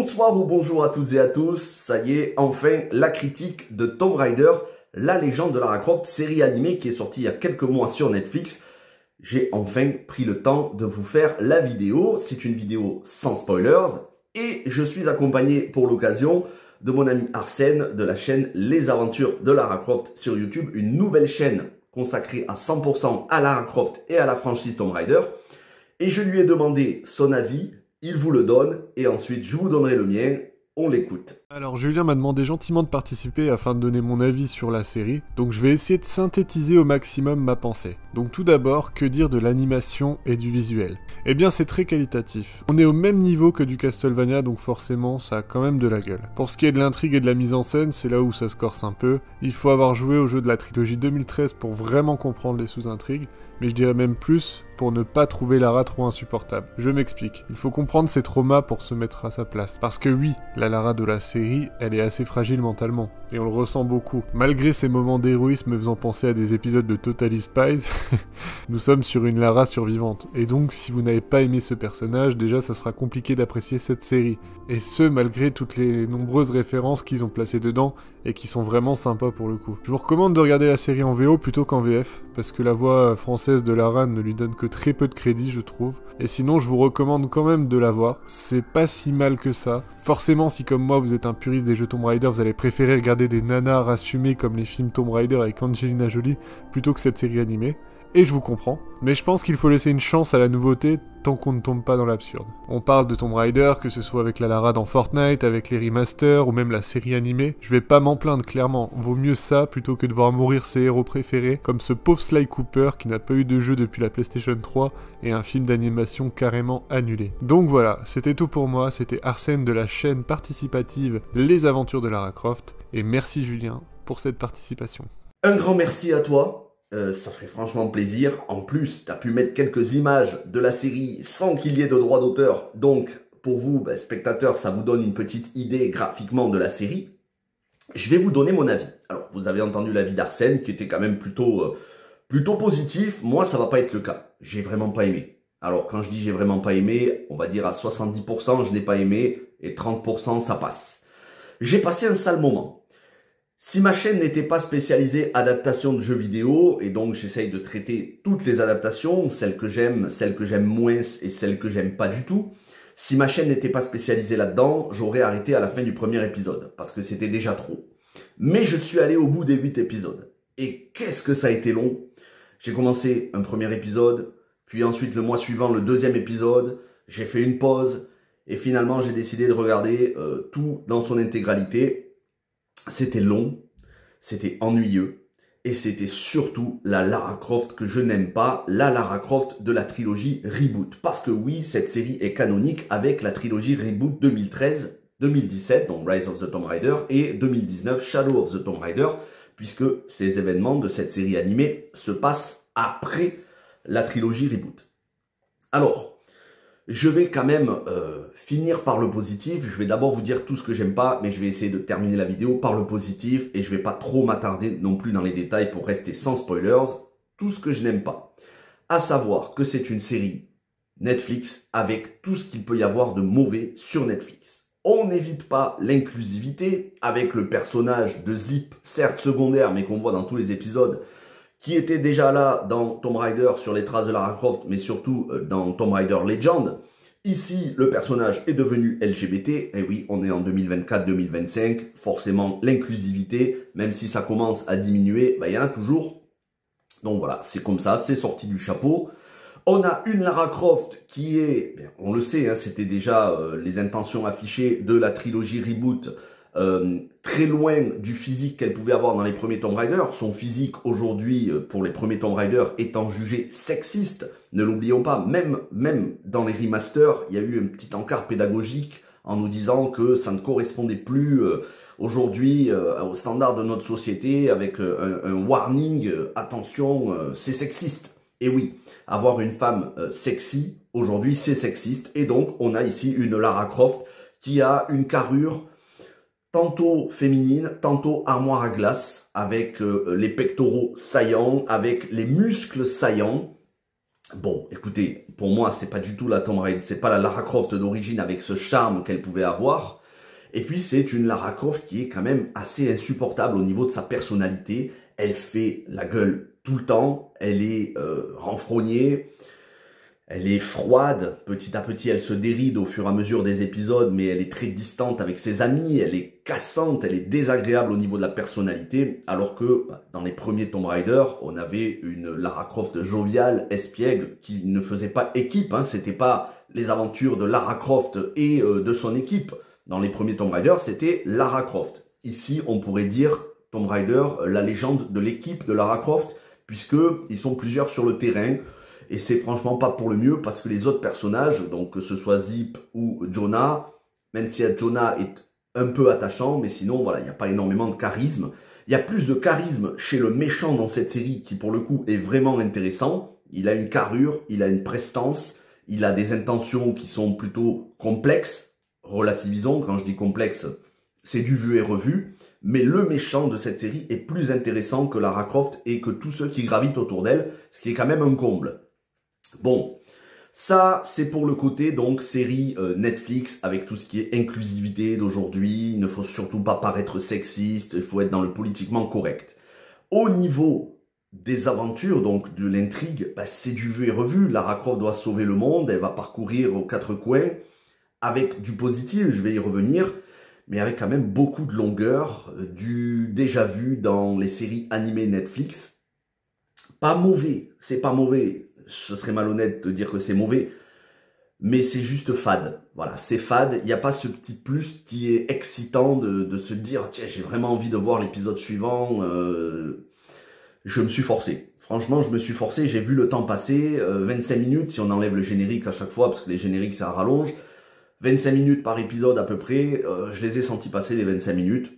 Bonsoir ou bonjour à toutes et à tous, ça y est, enfin, la critique de Tomb Raider, la légende de Lara Croft, série animée qui est sortie il y a quelques mois sur Netflix. J'ai enfin pris le temps de vous faire la vidéo, c'est une vidéo sans spoilers, et je suis accompagné pour l'occasion de mon ami Arsène de la chaîne Les Aventures de Lara Croft sur YouTube, une nouvelle chaîne consacrée à 100% à Lara Croft et à la franchise Tomb Raider. Et je lui ai demandé son avis. Il vous le donne, et ensuite je vous donnerai le mien, on l'écoute. Alors Julien m'a demandé gentiment de participer afin de donner mon avis sur la série, donc je vais essayer de synthétiser au maximum ma pensée. Donc tout d'abord, que dire de l'animation et du visuel? Eh bien c'est très qualitatif. On est au même niveau que du Castlevania, donc forcément ça a quand même de la gueule. Pour ce qui est de l'intrigue et de la mise en scène, c'est là où ça se corse un peu. Il faut avoir joué au jeu de la trilogie 2013 pour vraiment comprendre les sous-intrigues, mais je dirais même plus pour ne pas trouver Lara trop insupportable. Je m'explique. Il faut comprendre ses traumas pour se mettre à sa place. Parce que oui, la Lara de la série, elle est assez fragile mentalement. Et on le ressent beaucoup. Malgré ces moments d'héroïsme faisant penser à des épisodes de Totally Spies, nous sommes sur une Lara survivante. Et donc, si vous n'avez pas aimé ce personnage, déjà ça sera compliqué d'apprécier cette série. Et ce, malgré toutes les nombreuses références qu'ils ont placées dedans, et qui sont vraiment sympas pour le coup. Je vous recommande de regarder la série en VO plutôt qu'en VF, parce que la voix française de Lara ne lui donne que très peu de crédit, je trouve. Et sinon, je vous recommande quand même de la voir. C'est pas si mal que ça. Forcément, si comme moi, vous êtes un puriste des jeux Tomb Raider, vous allez préférer regarder des nanars assumés comme les films Tomb Raider avec Angelina Jolie, plutôt que cette série animée. Et je vous comprends, mais je pense qu'il faut laisser une chance à la nouveauté tant qu'on ne tombe pas dans l'absurde. On parle de Tomb Raider, que ce soit avec la Lara dans Fortnite, avec les remasters, ou même la série animée, je vais pas m'en plaindre clairement, vaut mieux ça plutôt que de voir mourir ses héros préférés, comme ce pauvre Sly Cooper qui n'a pas eu de jeu depuis la PlayStation 3, et un film d'animation carrément annulé. Donc voilà, c'était tout pour moi, c'était Arsène de la chaîne participative Les Aventures de Lara Croft, et merci Julien pour cette participation. Un grand merci à toi. Ça fait franchement plaisir. En plus, tu as pu mettre quelques images de la série sans qu'il y ait de droit d'auteur. Donc, pour vous, spectateurs, ça vous donne une petite idée graphiquement de la série. Je vais vous donner mon avis. Alors, vous avez entendu l'avis d'Arsène, qui était quand même plutôt positif. Moi, ça va pas être le cas. J'ai vraiment pas aimé. Alors, quand je dis j'ai vraiment pas aimé, on va dire à 70%, je n'ai pas aimé, et 30%, ça passe. J'ai passé un sale moment. Si ma chaîne n'était pas spécialisée adaptation de jeux vidéo, et donc j'essaye de traiter toutes les adaptations, celles que j'aime moins et celles que j'aime pas du tout, si ma chaîne n'était pas spécialisée là-dedans, j'aurais arrêté à la fin du premier épisode, parce que c'était déjà trop. Mais je suis allé au bout des 8 épisodes. Et qu'est-ce que ça a été long! J'ai commencé un premier épisode, puis ensuite le mois suivant le deuxième épisode, j'ai fait une pause, et finalement j'ai décidé de regarder tout dans son intégralité. C'était long, c'était ennuyeux, et c'était surtout la Lara Croft que je n'aime pas, la Lara Croft de la trilogie Reboot. Parce que oui, cette série est canonique avec la trilogie Reboot 2013-2017, donc Rise of the Tomb Raider, et 2019, Shadow of the Tomb Raider, puisque ces événements de cette série animée se passent après la trilogie Reboot. Alors, je vais quand même finir par le positif. Je vais d'abord vous dire tout ce que j'aime pas, mais je vais essayer de terminer la vidéo par le positif et je vais pas trop m'attarder non plus dans les détails pour rester sans spoilers. Tout ce que je n'aime pas. À savoir que c'est une série Netflix avec tout ce qu'il peut y avoir de mauvais sur Netflix. On n'évite pas l'inclusivité avec le personnage de Zip, certes secondaire, mais qu'on voit dans tous les épisodes, qui était déjà là dans Tomb Raider sur les traces de Lara Croft, mais surtout dans Tomb Raider Legend. Ici, le personnage est devenu LGBT, et oui, on est en 2024-2025, forcément l'inclusivité, même si ça commence à diminuer, il y en a toujours. Donc voilà, c'est comme ça, c'est sorti du chapeau. On a une Lara Croft qui est, on le sait, hein, c'était déjà les intentions affichées de la trilogie Reboot, très loin du physique qu'elle pouvait avoir dans les premiers Tomb Raider. Son physique aujourd'hui, pour les premiers Tomb Raider, étant jugé sexiste. Ne l'oublions pas, même dans les remasters, il y a eu un petit encart pédagogique en nous disant que ça ne correspondait plus aujourd'hui aux standards de notre société, avec un warning, attention, c'est sexiste. Et oui, avoir une femme sexy, aujourd'hui, c'est sexiste. Et donc, on a ici une Lara Croft qui a une carrure tantôt féminine, tantôt armoire à glace, avec les pectoraux saillants, avec les muscles saillants. Bon, écoutez, pour moi, c'est pas du tout la Tomb Raider, c'est pas la Lara Croft d'origine avec ce charme qu'elle pouvait avoir. Et puis, c'est une Lara Croft qui est quand même assez insupportable au niveau de sa personnalité. Elle fait la gueule tout le temps, elle est renfrognée, elle est froide, petit à petit elle se déride au fur et à mesure des épisodes, mais elle est très distante avec ses amis, elle est cassante, elle est désagréable au niveau de la personnalité, alors que dans les premiers Tomb Raider, on avait une Lara Croft joviale, espiègle, qui ne faisait pas équipe, hein, c'était pas les aventures de Lara Croft et de son équipe. Dans les premiers Tomb Raider, c'était Lara Croft. Ici, on pourrait dire Tomb Raider, la légende de l'équipe de Lara Croft, puisque ils sont plusieurs sur le terrain. Et c'est franchement pas pour le mieux parce que les autres personnages, donc que ce soit Zip ou Jonah, même si Jonah est un peu attachant, mais sinon voilà, il n'y a pas énormément de charisme. Il y a plus de charisme chez le méchant dans cette série qui pour le coup est vraiment intéressant. Il a une carrure, il a une prestance, il a des intentions qui sont plutôt complexes. Relativisons, quand je dis complexe, c'est du vu et revu. Mais le méchant de cette série est plus intéressant que Lara Croft et que tous ceux qui gravitent autour d'elle, ce qui est quand même un comble. Bon, ça c'est pour le côté donc série Netflix avec tout ce qui est inclusivité d'aujourd'hui, il ne faut surtout pas paraître sexiste, il faut être dans le politiquement correct. Au niveau des aventures, donc de l'intrigue, bah, c'est du vu et revu, Lara Croft doit sauver le monde, elle va parcourir aux quatre coins avec du positif, je vais y revenir, mais avec quand même beaucoup de longueur, du déjà vu dans les séries animées Netflix. Pas mauvais, c'est pas mauvais. Ce serait malhonnête de dire que c'est mauvais, mais c'est juste fade. Voilà, c'est fade. Il n'y a pas ce petit plus qui est excitant de se dire, tiens, j'ai vraiment envie de voir l'épisode suivant. Je me suis forcé. Franchement, je me suis forcé. J'ai vu le temps passer. 25 minutes, si on enlève le générique à chaque fois, parce que les génériques, ça rallonge. 25 minutes par épisode à peu près. Je les ai sentis passer les 25 minutes.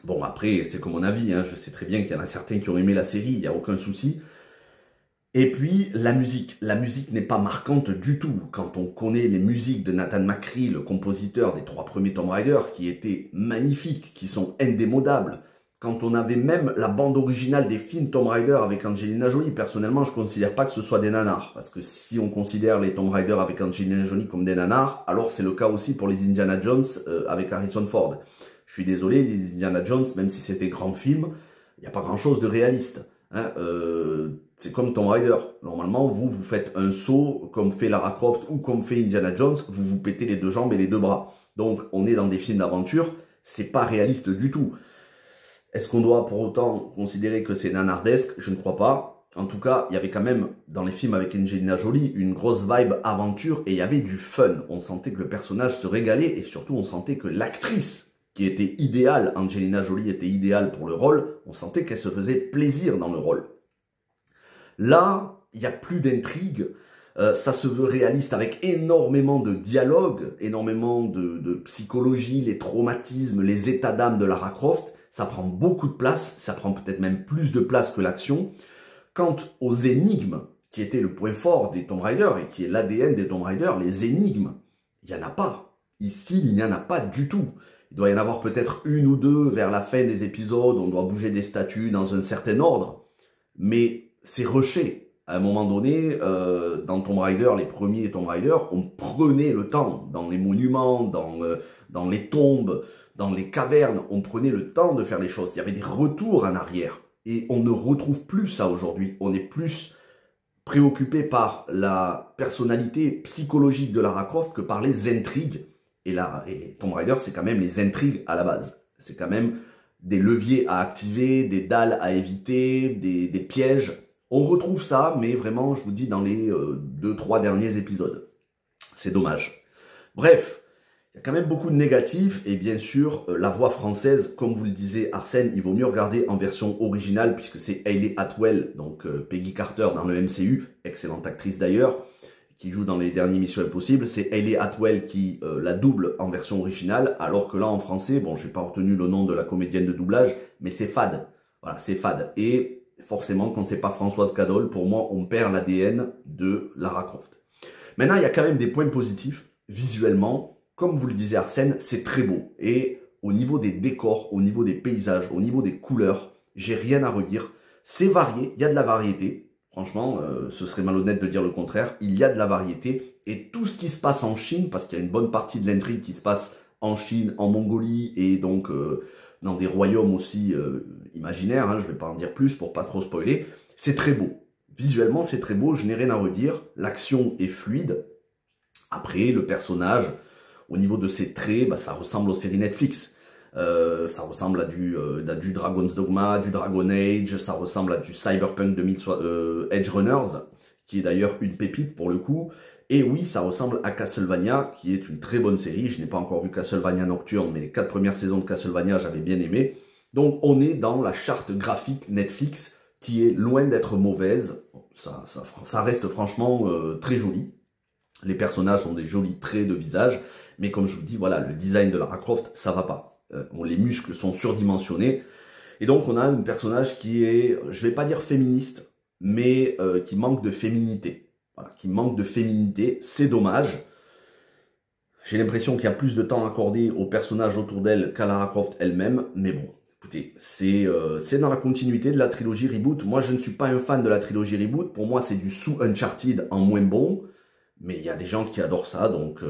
Bon, après, c'est comme mon avis. Hein. Je sais très bien qu'il y en a certains qui ont aimé la série. Il n'y a aucun souci. Et puis, la musique. La musique n'est pas marquante du tout. Quand on connaît les musiques de Nathan McCree, le compositeur des 3 premiers Tomb Raider, qui étaient magnifiques, qui sont indémodables. Quand on avait même la bande originale des films Tomb Raider avec Angelina Jolie, personnellement, je ne considère pas que ce soit des nanars. Parce que si on considère les Tomb Raider avec Angelina Jolie comme des nanars, alors c'est le cas aussi pour les Indiana Jones avec Harrison Ford. Je suis désolé, les Indiana Jones, même si c'était grands films, il n'y a pas grand-chose de réaliste. Hein, c'est comme Tomb Raider. Normalement, vous faites un saut comme fait Lara Croft ou comme fait Indiana Jones, vous vous pétez les 2 jambes et les 2 bras. Donc, on est dans des films d'aventure, c'est pas réaliste du tout. Est-ce qu'on doit pour autant considérer que c'est nanardesque? Je ne crois pas. En tout cas, il y avait quand même, dans les films avec Angelina Jolie, une grosse vibe aventure et il y avait du fun. On sentait que le personnage se régalait et surtout, on sentait que l'actrice qui était idéale, Angelina Jolie était idéale pour le rôle, on sentait qu'elle se faisait plaisir dans le rôle. Là, il n'y a plus d'intrigue, ça se veut réaliste avec énormément de dialogue, énormément de psychologie, les traumatismes, les états d'âme de Lara Croft, ça prend beaucoup de place, ça prend peut-être même plus de place que l'action. Quant aux énigmes, qui étaient le point fort des Tomb Raider et qui est l'ADN des Tomb Raider, les énigmes, il n'y en a pas. Ici, il n'y en a pas du tout. Il doit y en avoir peut-être 1 ou 2 vers la fin des épisodes, on doit bouger des statues dans un certain ordre. Mais c'est rushé. À un moment donné, dans Tomb Raider, les premiers Tomb Raider, on prenait le temps. Dans les monuments, dans les tombes, dans les cavernes, on prenait le temps de faire les choses. Il y avait des retours en arrière. Et on ne retrouve plus ça aujourd'hui. On est plus préoccupé par la personnalité psychologique de Lara Croft que par les intrigues. Et Tomb Raider, c'est quand même les intrigues à la base. C'est quand même des leviers à activer, des dalles à éviter, des pièges. On retrouve ça, mais vraiment, je vous dis, dans les 2-3 derniers épisodes. C'est dommage. Bref, il y a quand même beaucoup de négatifs. Et bien sûr, la voix française, comme vous le disiez, Arsène, il vaut mieux regarder en version originale, puisque c'est Hayley Atwell, donc Peggy Carter dans le MCU, excellente actrice d'ailleurs, qui joue dans les derniers Missions Impossibles, c'est Hayley Atwell qui la double en version originale, alors que là en français, bon, j'ai pas retenu le nom de la comédienne de doublage, mais c'est fade. Voilà, c'est fade. Et forcément, quand c'est pas Françoise Cadol, pour moi, on perd l'ADN de Lara Croft. Maintenant, il y a quand même des points positifs. Visuellement, comme vous le disiez Arsène, c'est très beau. Et au niveau des décors, au niveau des paysages, au niveau des couleurs, j'ai rien à redire. C'est varié, il y a de la variété. Franchement, ce serait malhonnête de dire le contraire. Il y a de la variété. Et tout ce qui se passe en Chine, parce qu'il y a une bonne partie de l'intrigue qui se passe en Chine, en Mongolie, et donc dans des royaumes aussi imaginaires, hein, je ne vais pas en dire plus pour pas trop spoiler, c'est très beau. Visuellement, c'est très beau, je n'ai rien à redire. L'action est fluide. Après, le personnage, au niveau de ses traits, bah, ça ressemble aux séries Netflix. Ça ressemble à du Dragon's Dogma, du Dragon Age, ça ressemble à du Cyberpunk 2000, Edge Runners, qui est d'ailleurs une pépite pour le coup. Et oui, ça ressemble à Castlevania, qui est une très bonne série. Je n'ai pas encore vu Castlevania Nocturne, mais les 4 premières saisons de Castlevania, j'avais bien aimé. Donc on est dans la charte graphique Netflix, qui est loin d'être mauvaise. Ça reste franchement très joli. Les personnages ont des jolis traits de visage, mais comme je vous dis, voilà, le design de Lara Croft, ça va pas. Les muscles sont surdimensionnés. Et donc, on a un personnage qui est, je vais pas dire féministe, mais qui manque de féminité. Voilà, qui manque de féminité. C'est dommage. J'ai l'impression qu'il y a plus de temps accordé aux personnages autour d'elle qu'à Lara Croft elle-même. Mais bon, écoutez, c'est dans la continuité de la trilogie Reboot. Moi, je ne suis pas un fan de la trilogie Reboot. Pour moi, c'est du sous-Uncharted en moins bon. Mais il y a des gens qui adorent ça, donc...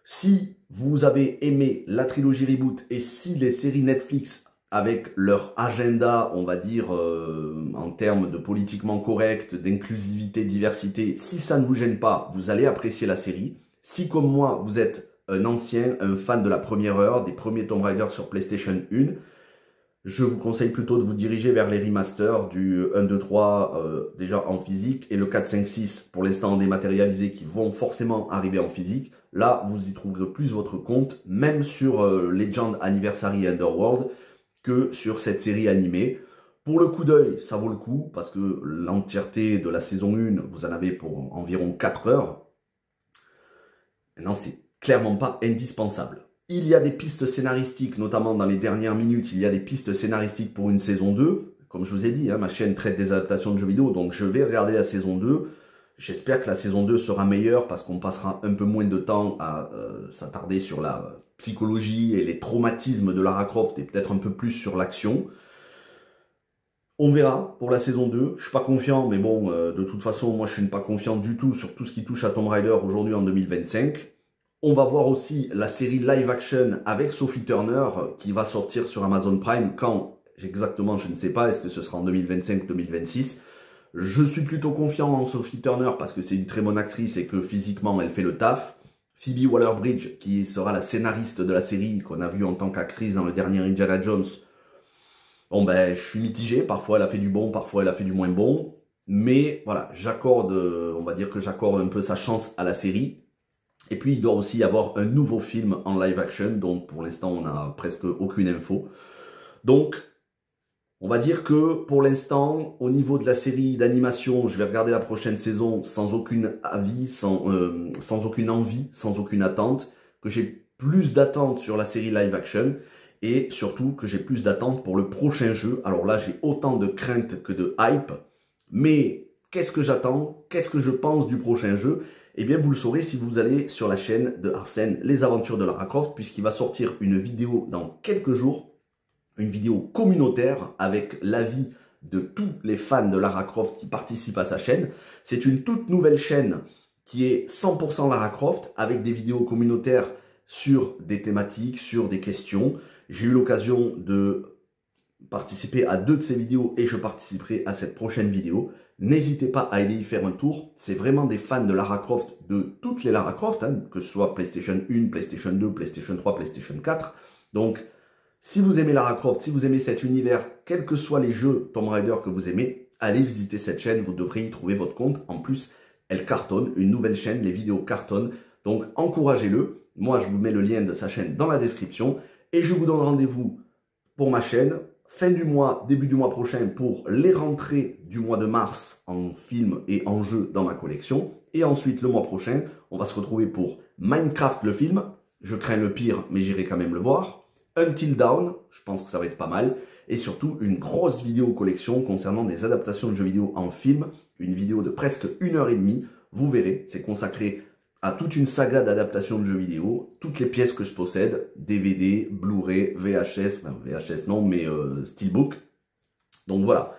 si vous avez aimé la trilogie Reboot et si les séries Netflix avec leur agenda, on va dire, en termes de politiquement correct, d'inclusivité, diversité, si ça ne vous gêne pas, vous allez apprécier la série. Si comme moi, vous êtes un ancien, un fan de la première heure, des premiers Tomb Raider sur PlayStation 1, je vous conseille plutôt de vous diriger vers les remasters du 1, 2, 3 déjà en physique et le 4, 5, 6 pour l'instant dématérialisé qui vont forcément arriver en physique. Là, vous y trouverez plus votre compte, même sur Legend Anniversary Underworld, que sur cette série animée. Pour le coup d'œil, ça vaut le coup, parce que l'entièreté de la saison 1, vous en avez pour environ 4 heures. Maintenant, c'est clairement pas indispensable. Il y a des pistes scénaristiques, notamment dans les dernières minutes, il y a des pistes scénaristiques pour une saison 2. Comme je vous ai dit, hein, ma chaîne traite des adaptations de jeux vidéo, donc je vais regarder la saison 2. J'espère que la saison 2 sera meilleure parce qu'on passera un peu moins de temps à s'attarder sur la psychologie et les traumatismes de Lara Croft et peut-être un peu plus sur l'action. On verra pour la saison 2. Je suis pas confiant, mais bon, de toute façon, moi je suis pas confiant du tout sur tout ce qui touche à Tomb Raider aujourd'hui en 2025. On va voir aussi la série live action avec Sophie Turner qui va sortir sur Amazon Prime. Quand exactement, je ne sais pas. Est-ce que ce sera en 2025 ou 2026 ? Je suis plutôt confiant en Sophie Turner parce que c'est une très bonne actrice et que physiquement elle fait le taf. Phoebe Waller-Bridge qui sera la scénariste de la série qu'on a vue en tant qu'actrice dans le dernier Indiana Jones. Bon ben je suis mitigé, parfois elle a fait du bon, parfois elle a fait du moins bon. Mais voilà, j'accorde, on va dire que j'accorde un peu sa chance à la série. Et puis il doit aussi y avoir un nouveau film en live action, donc pour l'instant on n'a presque aucune info. Donc on va dire que pour l'instant, au niveau de la série d'animation, je vais regarder la prochaine saison sans aucune avis, sans aucune envie, sans aucune attente, que j'ai plus d'attentes sur la série live action et surtout que j'ai plus d'attentes pour le prochain jeu. Alors là, j'ai autant de crainte que de hype, mais qu'est-ce que j'attends? Qu'est-ce que je pense du prochain jeu? Eh bien, vous le saurez si vous allez sur la chaîne de Arsène, Les Aventures de Lara Croft, puisqu'il va sortir une vidéo dans quelques jours. Une vidéo communautaire avec l'avis de tous les fans de Lara Croft qui participent à sa chaîne. C'est une toute nouvelle chaîne qui est 100% Lara Croft avec des vidéos communautaires sur des thématiques, sur des questions. J'ai eu l'occasion de participer à 2 de ces vidéos et je participerai à cette prochaine vidéo. N'hésitez pas à aller y faire un tour. C'est vraiment des fans de Lara Croft, de toutes les Lara Croft, hein, que ce soit PlayStation 1, PlayStation 2, PlayStation 3, PlayStation 4. Donc, si vous aimez Lara Croft, si vous aimez cet univers, quels que soient les jeux Tomb Raider que vous aimez, allez visiter cette chaîne, vous devrez y trouver votre compte. En plus, elle cartonne, une nouvelle chaîne, les vidéos cartonnent. Donc, encouragez-le. Moi, je vous mets le lien de sa chaîne dans la description. Et je vous donne rendez-vous pour ma chaîne, fin du mois, début du mois prochain, pour les rentrées du mois de mars en film et en jeu dans ma collection. Et ensuite, le mois prochain, on va se retrouver pour Minecraft le film. Je crains le pire, mais j'irai quand même le voir. Until Dawn, je pense que ça va être pas mal. Et surtout, une grosse vidéo collection concernant des adaptations de jeux vidéo en film. Une vidéo de presque 1h30. Vous verrez, c'est consacré à toute une saga d'adaptations de jeux vidéo. Toutes les pièces que je possède, DVD, Blu-ray, VHS, enfin VHS non, mais Steelbook. Donc voilà.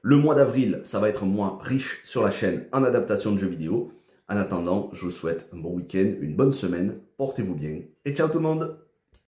Le mois d'avril, ça va être un mois riche sur la chaîne en adaptation de jeux vidéo. En attendant, je vous souhaite un bon week-end, une bonne semaine, portez-vous bien et ciao tout le monde!